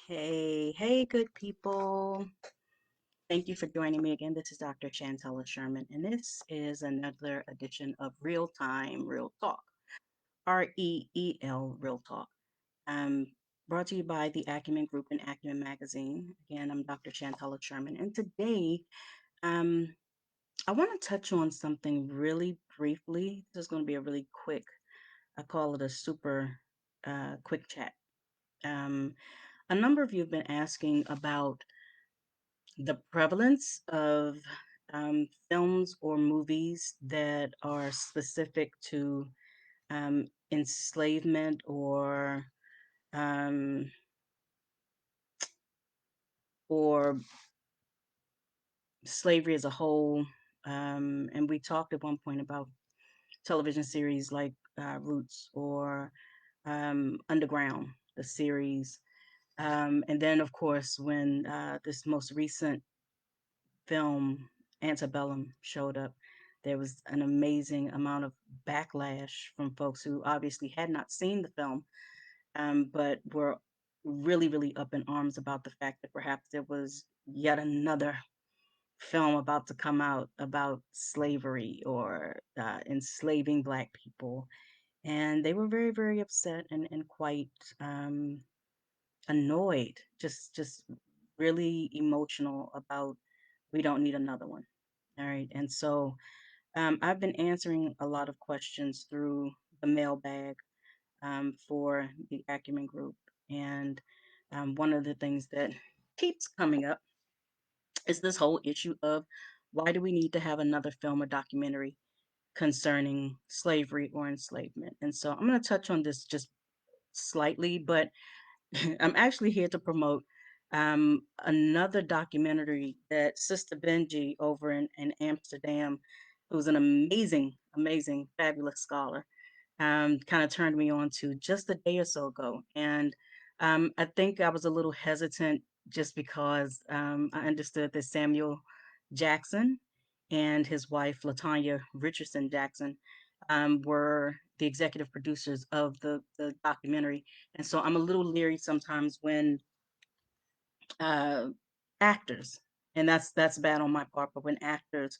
Hey, good people. Thank you for joining me again. This is Dr. Chantella Sherman, and this is another edition of Real Time Real Talk, REEL Real Talk. Um, Brought to you by the Acumen Group and Acumen Magazine. Again, I'm Dr. Chantella Sherman, and today um, I want to touch on something really briefly. This is going to be a really quick, I call it a super quick chat. Um, a number of you have been asking about the prevalence of films or movies that are specific to enslavement um, or slavery as a whole. And we talked at one point about television series like Roots or Underground, the series. And then, of course, when this most recent film Antebellum showed up, there was an amazing amount of backlash from folks who obviously had not seen the film, but were really, really up in arms about the fact that perhaps there was yet another film about to come out about slavery or enslaving Black people. And they were very, very upset and quite annoyed, just really emotional about we don't need another one. All right. And so I've been answering a lot of questions through the mailbag for the Acumen Group. And one of the things that keeps coming up is this whole issue of why do we need to have another film or documentary concerning slavery or enslavement? And so I'm going to touch on this just slightly, but I'm actually here to promote another documentary that Sister Benji over in Amsterdam, who's an amazing, amazing, fabulous scholar, kind of turned me on to just a day or so ago. And I think I was a little hesitant just because I understood that Samuel Jackson and his wife, Latanya Richardson Jackson, were the executive producers of the documentary. And so I'm a little leery sometimes when uh, actors, and that's bad on my part, but when actors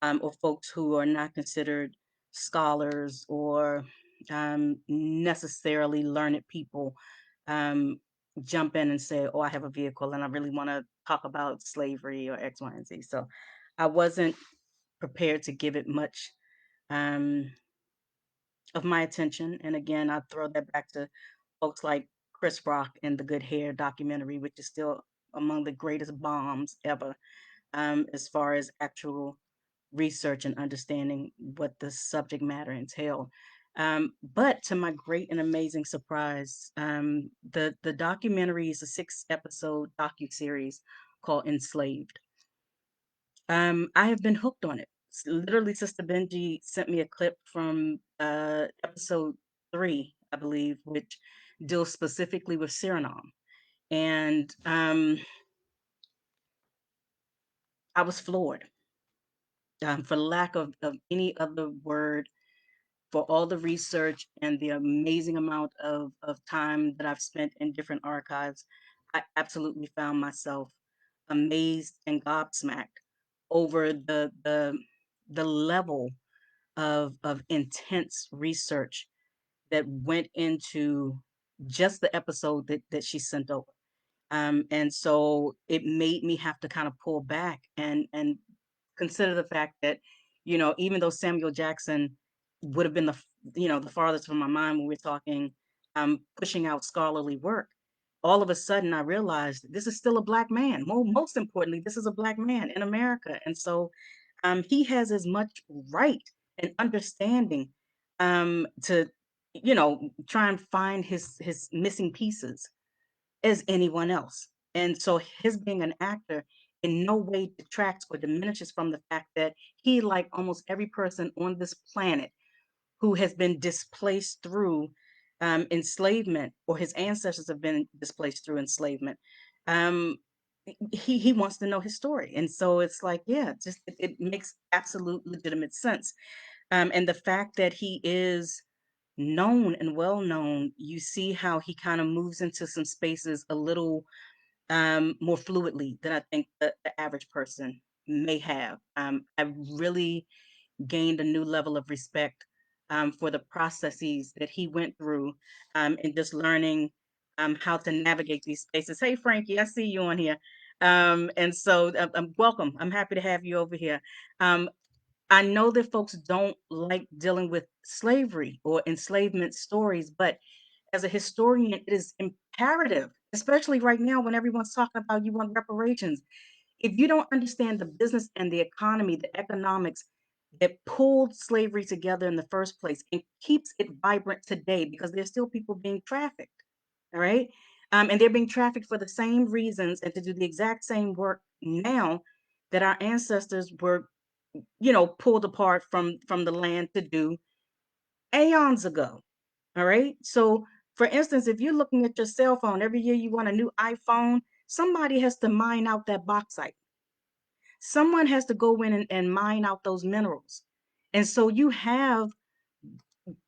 or folks who are not considered scholars or necessarily learned people um, jump in and say, "Oh, I have a vehicle and I really want to talk about slavery or X, Y, and Z." So I wasn't prepared to give it much um, of my attention. And again, I throw that back to folks like Chris Rock and the Good Hair documentary, which is still among the greatest bombs ever as far as actual research and understanding what the subject matter entailed. But to my great and amazing surprise, the documentary is a 6 episode docu series called Enslaved. I have been hooked on it. Literally, Sister Benji sent me a clip from episode 3, I believe, which deals specifically with Suriname. And I was floored, for lack of any other word, for all the research and the amazing amount of time that I've spent in different archives. I absolutely found myself amazed and gobsmacked over the level of intense research that went into just the episode that she sent over. And so it made me have to kind of pull back and consider the fact that, even though Samuel Jackson would have been the farthest from my mind when we're talking pushing out scholarly work, all of a sudden I realized this is still a Black man. Most importantly, this is a Black man in America. And so he has as much right and understanding to, try and find his missing pieces as anyone else. And so his being an actor in no way detracts or diminishes from the fact that he, like almost every person on this planet who has been displaced through enslavement, or his ancestors have been displaced through enslavement, um, he wants to know his story. And so it's like, yeah, just it makes absolute legitimate sense. And the fact that he is known and well known, you see how he kind of moves into some spaces a little more fluidly than I think the average person may have. I really gained a new level of respect for the processes that he went through and just learning how to navigate these spaces. Hey, Frankie, I see you on here. And so I'm welcome. I'm happy to have you over here. Um, I know that folks don't like dealing with slavery or enslavement stories, but as a historian, it is imperative, especially right now when everyone's talking about you want reparations. If you don't understand the business and the economy, the economics that pulled slavery together in the first place and keeps it vibrant today, because there's still people being trafficked, all right? And they're being trafficked for the same reasons and to do the exact same work now that our ancestors were, pulled apart from the land to do aeons ago. All right. So, for instance, if you're looking at your cell phone every year, you want a new iPhone, somebody has to mine out that bauxite. Someone has to go in and mine out those minerals. And so you have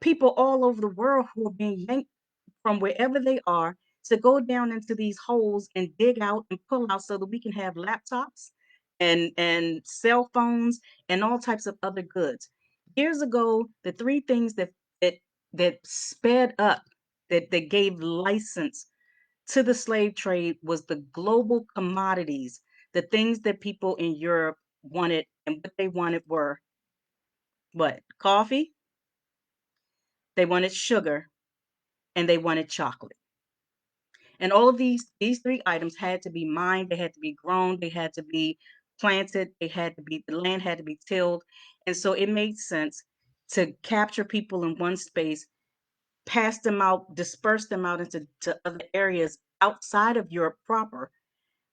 people all over the world who are being yanked from wherever they are to go down into these holes and dig out and pull out so that we can have laptops and cell phones and all types of other goods. Years ago, the three things that that sped up, that gave license to the slave trade was the global commodities, the things that people in Europe wanted, and what they wanted were what? Coffee, they wanted sugar, and they wanted chocolate. And all of these three items had to be mined, they had to be grown, they had to be planted, the land had to be tilled. And so it made sense to capture people in one space, pass them out, disperse them out into other areas outside of Europe proper,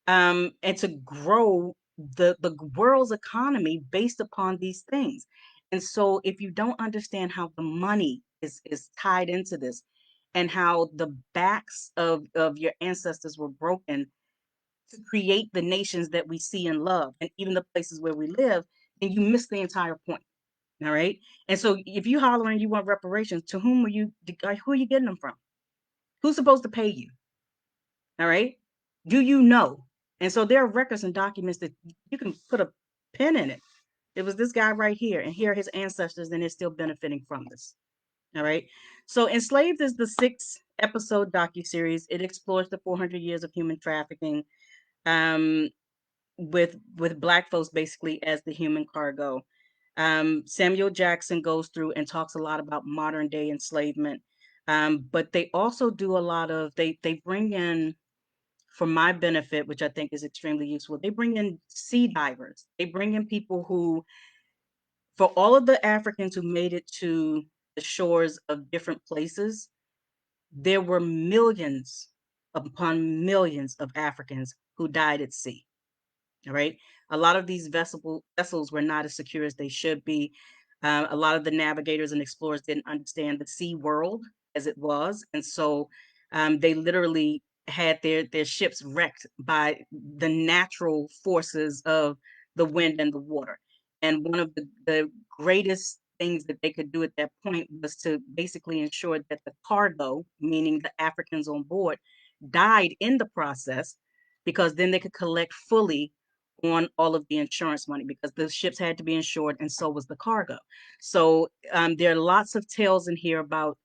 and to grow the world's economy based upon these things. And so if you don't understand how the money is tied into this and how the backs of your ancestors were broken to create the nations that we see and love and even the places where we live, then you miss the entire point. All right. And so if you hollering you want reparations, to whom are you who are you getting them from? Who's supposed to pay you? All right. Do you know? And so there are records and documents that you can put a pin in it. It was this guy right here, and here are his ancestors, and they're still benefiting from this. All right. So Enslaved is the 6 episode docu-series. It explores the 400 years of human trafficking, um, with black folks basically as the human cargo. Samuel Jackson goes through and talks a lot about modern day enslavement. But they also do a lot of they bring in, for my benefit, which I think is extremely useful, they bring in sea divers. They bring in people who, for all of the Africans who made it to the shores of different places, there were millions upon millions of Africans who died at sea. All right. A lot of these vessels were not as secure as they should be. A lot of the navigators and explorers didn't understand the sea world as it was. And so they literally had their ships wrecked by the natural forces of the wind and the water. And one of the greatest things that they could do at that point was to basically ensure that the cargo, meaning the Africans on board, died in the process, because then they could collect fully on all of the insurance money, because the ships had to be insured and so was the cargo. So there are lots of tales in here about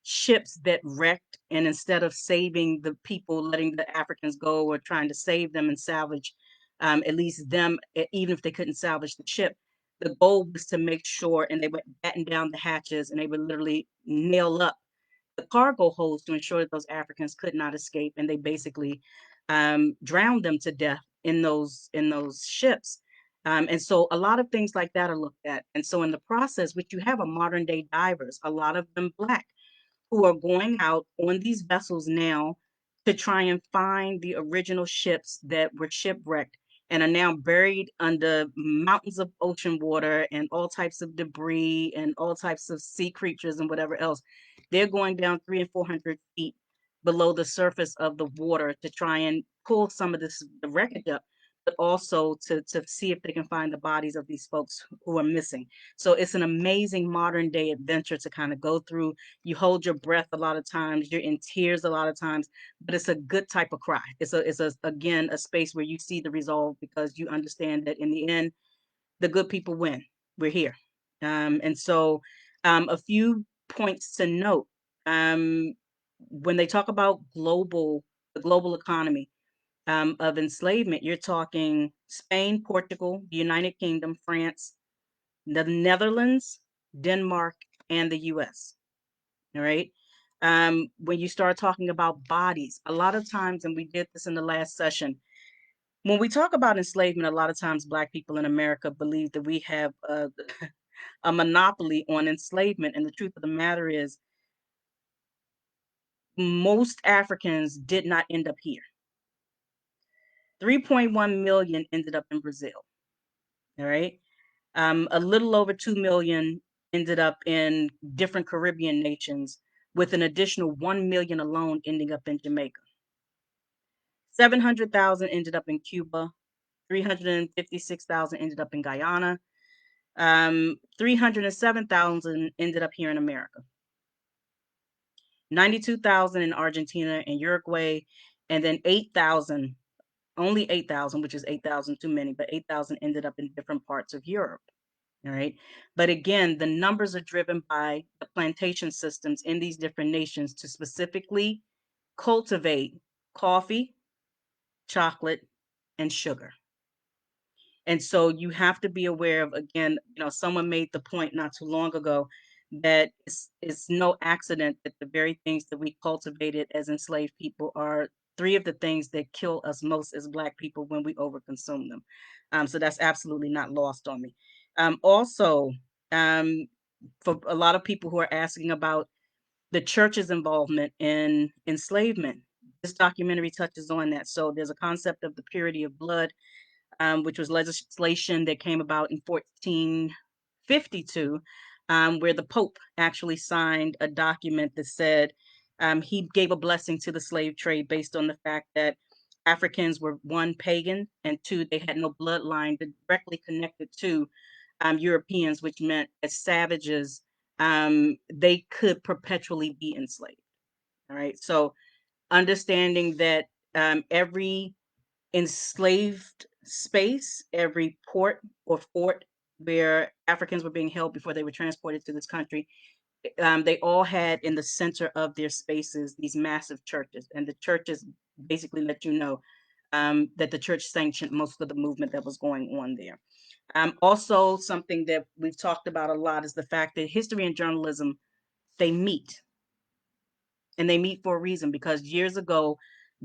ships that wrecked, and instead of saving the people, letting the Africans go or trying to save them and salvage at least them, even if they couldn't salvage the ship, the goal was to make sure, and they would batten down the hatches and they would literally nail up the cargo holds to ensure that those Africans could not escape, and they basically drowned them to death in those ships. And so a lot of things like that are looked at. And so in the process, which you have a modern day divers, a lot of them black, who are going out on these vessels now to try and find the original ships that were shipwrecked and are now buried under mountains of ocean water and all types of debris and all types of sea creatures and whatever else. They're going down 300 and 400 feet below the surface of the water to try and pull some of this the wreckage up. but also to see if they can find the bodies of these folks who are missing. So it's an amazing modern day adventure to kind of go through. You hold your breath a lot of times, you're in tears a lot of times, but it's a good type of cry. It's a again a space where you see the resolve because you understand that in the end, the good people win. We're here. And so a few points to note. Um, when they talk about the global economy, of enslavement, you're talking Spain, Portugal, the United Kingdom, France, the Netherlands, Denmark, and the US. All right. When you start talking about bodies, a lot of times, and we did this in the last session, when we talk about enslavement, a lot of times Black people in America believe that we have a monopoly on enslavement. And the truth of the matter is, most Africans did not end up here. 3.1 million ended up in Brazil. All right. A little over 2 million ended up in different Caribbean nations, with an additional 1 million alone ending up in Jamaica. 700,000 ended up in Cuba. 356,000 ended up in Guyana. 307,000 ended up here in America. 92,000 in Argentina and Uruguay, and then 8,000, only 8,000, which is 8,000 too many, but 8,000 ended up in different parts of Europe. All right. But again, the numbers are driven by the plantation systems in these different nations to specifically cultivate coffee, chocolate, and sugar. And so you have to be aware of, again, someone made the point not too long ago that it's no accident that the very things that we cultivated as enslaved people are three of the things that kill us most as Black people when we overconsume them. So that's absolutely not lost on me. Also, um, for a lot of people who are asking about the church's involvement in enslavement, this documentary touches on that. So there's a concept of the purity of blood, which was legislation that came about in 1452, where the Pope actually signed a document that said he gave a blessing to the slave trade based on the fact that Africans were, one, pagan, and two, they had no bloodline directly connected to Europeans, which meant as savages, they could perpetually be enslaved. All right. So understanding that every enslaved space, every port or fort where Africans were being held before they were transported to this country, they all had in the center of their spaces these massive churches. And the churches basically let you know that the church sanctioned most of the movement that was going on there. Also, something that we've talked about a lot is the fact that history and journalism, they meet. And they meet for a reason, because years ago,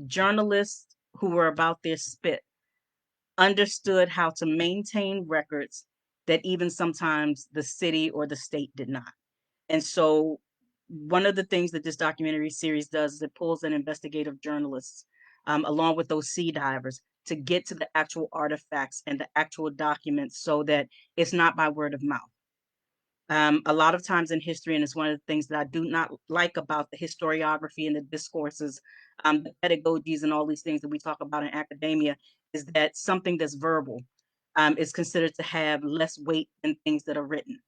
journalists who were about their spit understood how to maintain records that even sometimes the city or the state did not. And so one of the things that this documentary series does is it pulls in investigative journalists along with those sea divers to get to the actual artifacts and the actual documents so that it's not by word of mouth. A lot of times in history, and it's one of the things that I do not like about the historiography and the discourses, the pedagogies and all these things that we talk about in academia, is that something that's verbal is considered to have less weight than things that are written.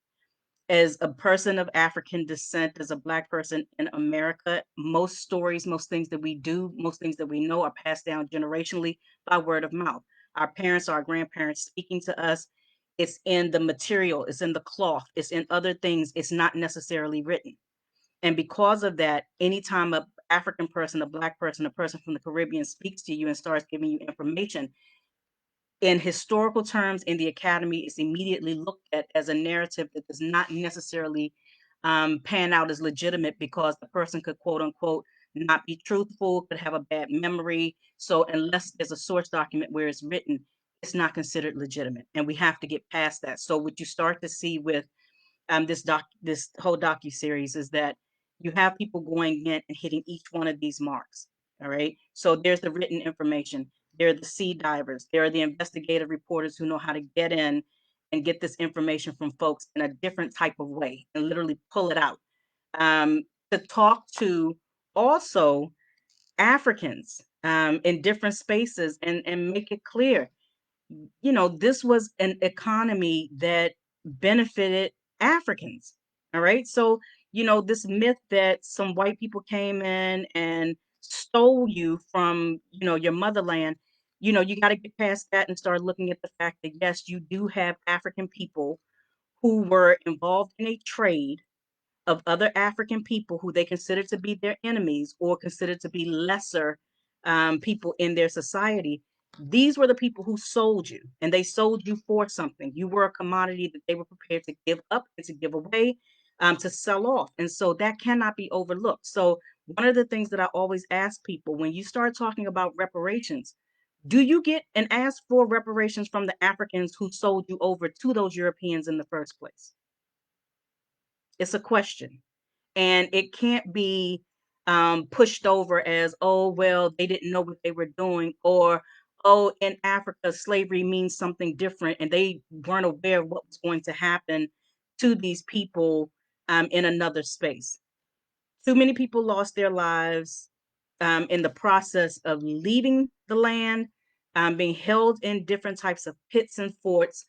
As a person of African descent, as a Black person in America, most stories, most things that we do, most things that we know are passed down generationally by word of mouth. Our parents, our grandparents speaking to us. It's in the material, it's in the cloth, it's in other things. It's not necessarily written. And because of that, anytime a African person, a Black person, a person from the Caribbean speaks to you and starts giving you information, in historical terms in the academy, is immediately looked at as a narrative that does not necessarily pan out as legitimate, because the person could, quote unquote, not be truthful, could have a bad memory. So unless there's a source document where it's written, it's not considered legitimate. And we have to get past that. So what you start to see with this whole docu series is that you have people going in and hitting each one of these marks. All right. So there's the written information. There are the sea divers. There are the investigative reporters who know how to get in and get this information from folks in a different type of way and literally pull it out. To talk to also Africans in different spaces and make it clear. this was an economy that benefited Africans. All right. So, this myth that some white people came in and stole you from, your motherland, you got to get past that and start looking at the fact that, yes, you do have African people who were involved in a trade of other African people who they considered to be their enemies or considered to be lesser people in their society. These were the people who sold you, and they sold you for something. You were a commodity that they were prepared to give up and to give away, to sell off. And so that cannot be overlooked. So, one of the things that I always ask people when you start talking about reparations, do you get and ask for reparations from the Africans who sold you over to those Europeans in the first place? It's a question. And it can't be pushed over as, oh, well, they didn't know what they were doing, or, oh, in Africa, slavery means something different, and they weren't aware of what was going to happen to these people in another space. Too many people lost their lives in the process of leaving the land, being held in different types of pits and forts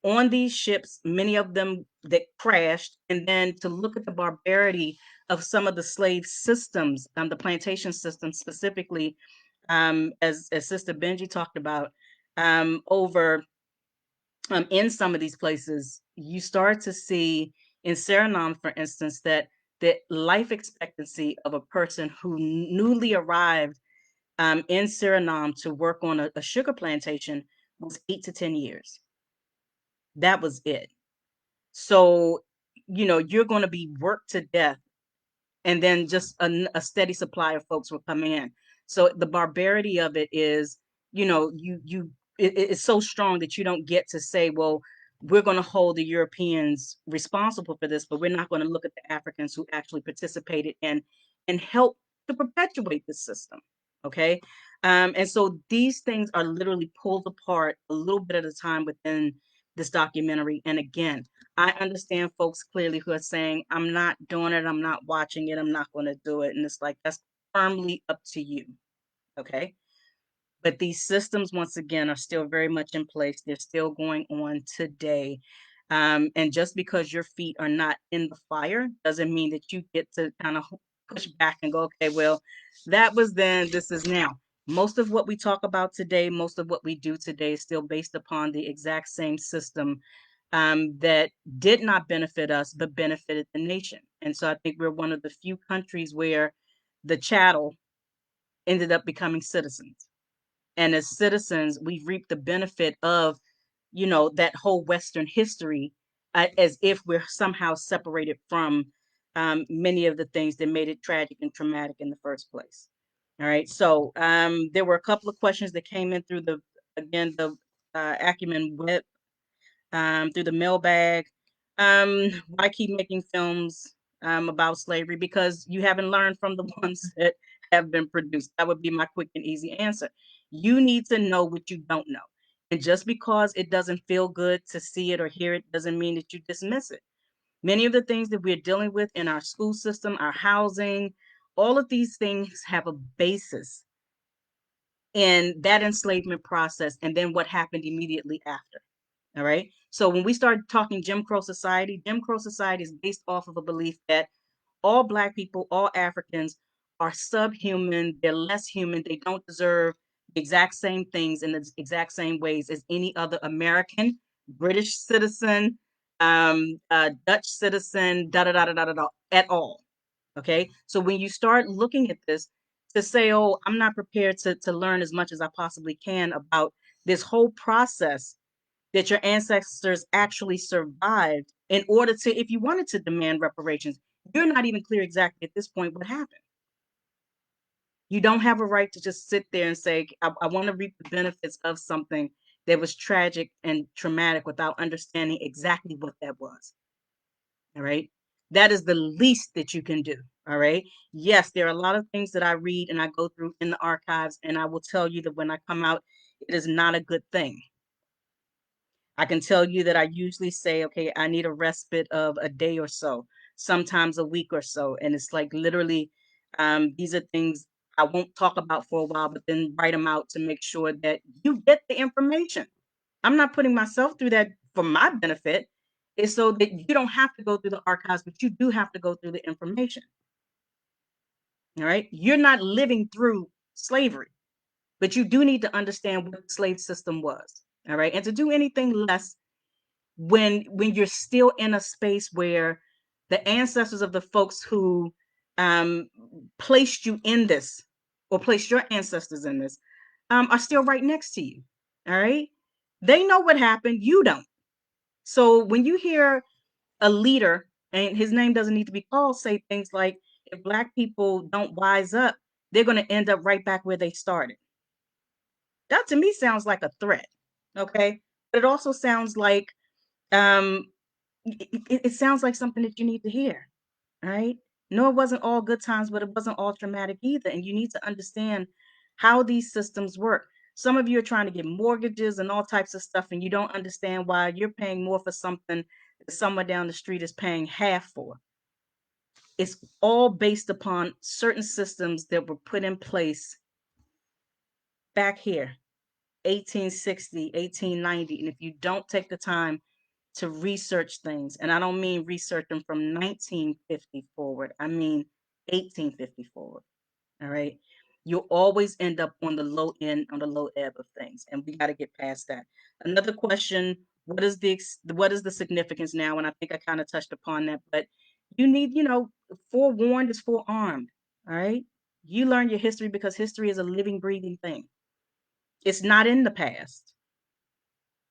on these ships, many of them that crashed, and then to look at the barbarity of some of the slave systems, the plantation system specifically, as Sister Benji talked about, over in some of these places, you start to see in Suriname, for instance, that the life expectancy of a person who newly arrived in Suriname to work on a sugar plantation was 8 to 10 years. That was it. So, you're going to be worked to death, and then just a steady supply of folks will come in. So the barbarity of it is, it's so strong that you don't get to say, well, we're going to hold the Europeans responsible for this, but we're not going to look at the Africans who actually participated in and helped to perpetuate the system. Okay. And so these things are literally pulled apart a little bit at a time within this documentary. And again, I understand folks clearly who are saying, I'm not doing it, I'm not watching it, I'm not going to do it. And it's like, that's firmly up to you. Okay. But these systems, once again, are still very much in place. They're still going on today. And just because your feet are not in the fire doesn't mean that you get to kind of push back and go, okay, well, that was then, this is now. Most of what we talk about today, most of what we do today is still based upon the exact same system that did not benefit us, but benefited the nation. And so I think we're one of the few countries where the chattel ended up becoming citizens. And as citizens, we've reaped the benefit of, that whole Western history, as if we're somehow separated from many of the things that made it tragic and traumatic in the first place. All right. So there were a couple of questions that came in through the Acumen web, through the mailbag. Why keep making films about slavery? Because you haven't learned from the ones that have been produced. That would be my quick and easy answer. You need to know what you don't know. And just because it doesn't feel good to see it or hear it doesn't mean that you dismiss it. Many of the things that we're dealing with in our school system, our housing, all of these things have a basis in that enslavement process and then what happened immediately after. All right. So when we start talking Jim Crow society is based off of a belief that all Black people, all Africans are subhuman, they're less human, they don't deserve the exact same things in the exact same ways as any other American, British citizen, Dutch citizen, da da da da da da at all. Okay. So when you start looking at this to say, oh, I'm not prepared to learn as much as I possibly can about this whole process that your ancestors actually survived in order to, if you wanted to demand reparations, you're not even clear exactly at this point what happened. You don't have a right to just sit there and say, I want to reap the benefits of something that was tragic and traumatic without understanding exactly what that was. All right. That is the least that you can do. All right. Yes, there are a lot of things that I read and I go through in the archives, and I will tell you that when I come out, it is not a good thing. I can tell you that I usually say, okay, I need a respite of a day or so, sometimes a week or so. And it's like literally, these are things I won't talk about for a while, but then write them out to make sure that you get the information. I'm not putting myself through that for my benefit. It's so that you don't have to go through the archives, but you do have to go through the information. All right. You're not living through slavery, but you do need to understand what the slave system was. All right. And to do anything less when you're still in a space where the ancestors of the folks who um, placed you in this or placed your ancestors in this are still right next to you. All right. They know what happened. You don't. So when you hear a leader, and his name doesn't need to be called, say things like, if Black people don't wise up, they're going to end up right back where they started. That to me sounds like a threat. Okay. But it also sounds like, um, it sounds like something that you need to hear. Right? No, it wasn't all good times, but it wasn't all traumatic either. And you need to understand how these systems work. Some of you are trying to get mortgages and all types of stuff, and you don't understand why you're paying more for something that someone down the street is paying half for. It's all based upon certain systems that were put in place back here, 1860, 1890. And if you don't take the time to research things, and I don't mean research them from 1950 forward, I mean 1850 forward. All right. You'll always end up on the low end, on the low ebb of things. And we got to get past that. Another question, what is the significance now? And I think I kind of touched upon that, but you need, forewarned is forearmed. All right. You learn your history because history is a living, breathing thing. It's not in the past.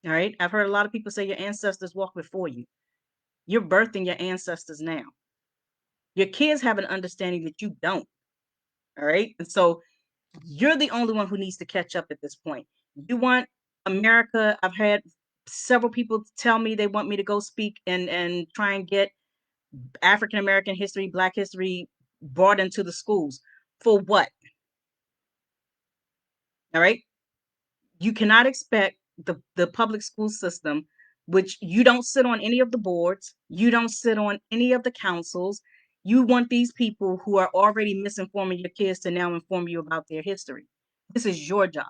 All right. I've heard a lot of people say your ancestors walked before you. You're birthing your ancestors now. Your kids have an understanding that you don't. All right. And so you're the only one who needs to catch up at this point. You want America. I've had several people tell me they want me to go speak and try and get African American history, Black history brought into the schools. For what? All right. You cannot expect the public school system, which you don't sit on any of the boards, you don't sit on any of the councils. You want these people who are already misinforming your kids to now inform you about their history. This is your job.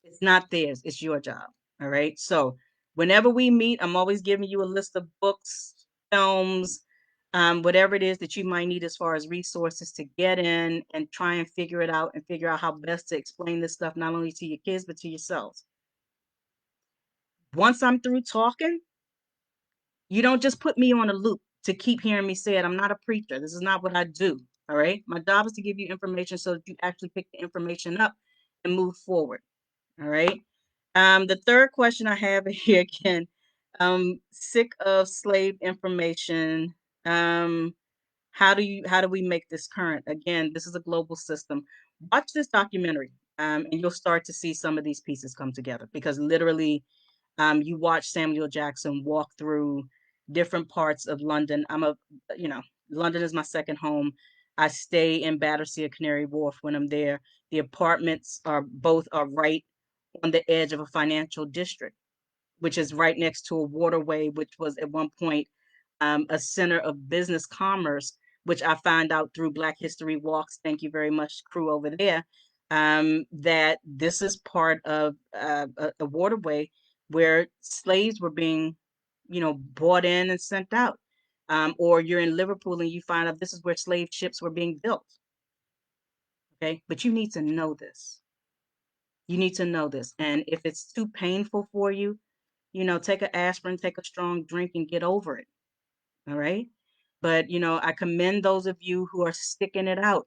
It's not theirs, it's your job. All right. So whenever we meet, I'm always giving you a list of books, films, whatever it is that you might need as far as resources to get in and try and figure it out and figure out how best to explain this stuff, not only to your kids, but to yourselves. Once I'm through talking, you don't just put me on a loop to keep hearing me say it. I'm not a preacher. This is not what I do. All right. My job is to give you information so that you actually pick the information up and move forward. All right. The third question I have here again, sick of slave information. Um, how do we make this current? Again, this is a global system. Watch this documentary, and you'll start to see some of these pieces come together because literally, you watch Samuel Jackson walk through different parts of London. You know, London is my second home. I stay in Battersea or Canary Wharf when I'm there. The apartments are right on the edge of a financial district, which is right next to a waterway, which was at one point a center of business commerce, which I found out through Black History Walks. Thank you very much, crew over there. That this is part of a waterway where slaves were being, brought in and sent out. Or you're in Liverpool and you find out this is where slave ships were being built. Okay, but you need to know this. You need to know this. And if it's too painful for you, take an aspirin, take a strong drink and get over it. All right. But, I commend those of you who are sticking it out.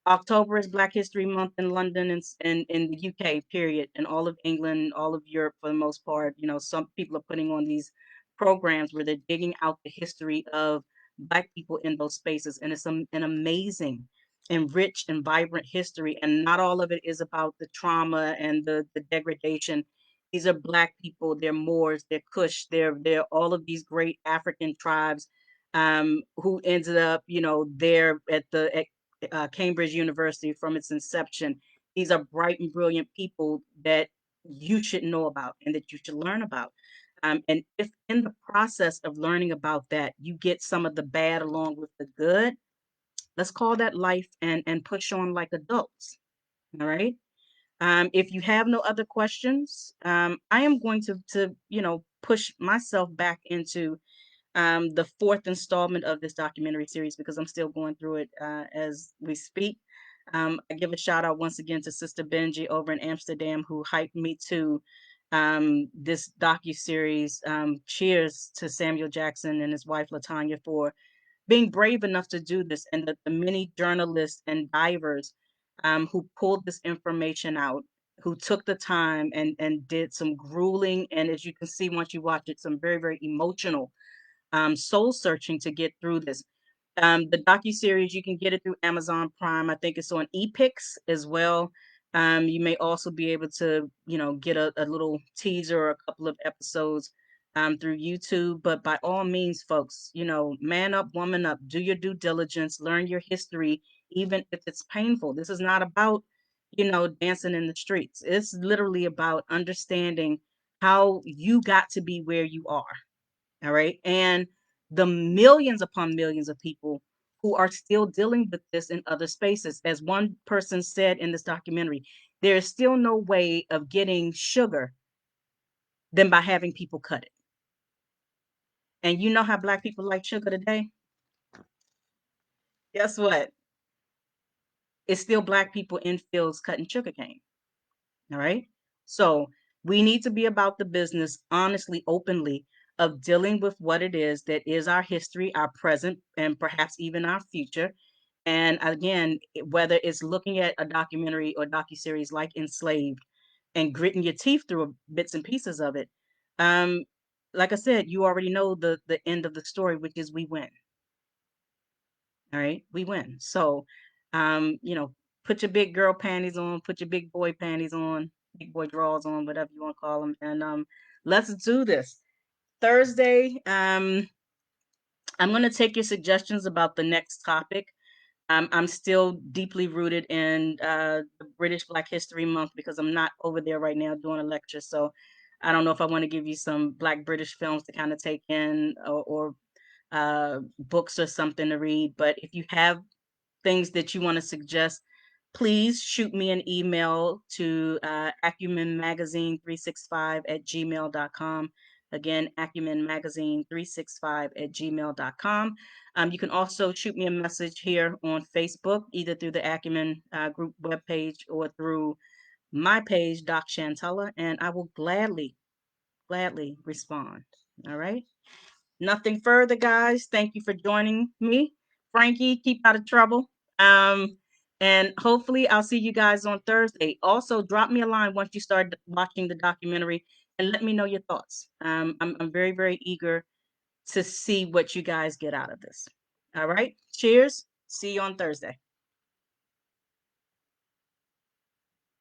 October is Black History Month in London and in the UK, period, and all of England, all of Europe for the most part. Some people are putting on these programs where they're digging out the history of Black people in those spaces, and it's an amazing and rich and vibrant history. And not all of it is about the trauma and the degradation. These are Black people. They're Moors. They're Kush. They're all of these great African tribes who ended up, there at Cambridge University from its inception. These are bright and brilliant people that you should know about and that you should learn about. And if in the process of learning about that, you get some of the bad along with the good, let's call that life and push on like adults. All right. If you have no other questions, I am going to push myself back into the fourth installment of this documentary series because I'm still going through it as we speak. I give a shout out once again to Sister Benji over in Amsterdam who hyped me to this docu series. Cheers to Samuel Jackson and his wife Latanya for being brave enough to do this, and the many journalists and divers who pulled this information out, who took the time and did some grueling, and as you can see once you watch it, some very, very emotional soul searching to get through this. The docu series you can get it through Amazon Prime. I think it's on Epix as well. You may also be able to, get a little teaser or a couple of episodes through YouTube. But by all means, folks, man up, woman up, do your due diligence, learn your history, even if it's painful. This is not about, dancing in the streets. It's literally about understanding how you got to be where you are. All right. And the millions upon millions of people who are still dealing with this in other spaces. As one person said in this documentary, there is still no way of getting sugar than by having people cut it. And you know how Black people like sugar today? Guess what? It's still Black people in fields cutting sugarcane. All right. So we need to be about the business, honestly, openly, of dealing with what it is that is our history, our present, and perhaps even our future. And again, whether it's looking at a documentary or docuseries like Enslaved and gritting your teeth through bits and pieces of it, um, like I said, you already know the end of the story, which is we win. All right, we win. So, um, you know, put your big girl panties on, put your big boy panties on, big boy drawers on, whatever you want to call them, and let's do this. Thursday, I'm gonna take your suggestions about the next topic. I'm still deeply rooted in the British Black History Month because I'm not over there right now doing a lecture. So I don't know if I want to give you some Black British films to kind of take in or books or something to read. But if you have things that you want to suggest, please shoot me an email to acumenmagazine365 at gmail.com. Again, acumenmagazine365 at gmail.com. You can also shoot me a message here on Facebook, either through the Acumen group webpage or through my page, Doc Chantella, and I will gladly respond. All right. Nothing further, guys. Thank you for joining me. Frankie, keep out of trouble. Um, and hopefully I'll see you guys on Thursday. Also, drop me a line once you start watching the documentary and let me know your thoughts. I'm very, very eager to see what you guys get out of this. All right. Cheers. See you on Thursday.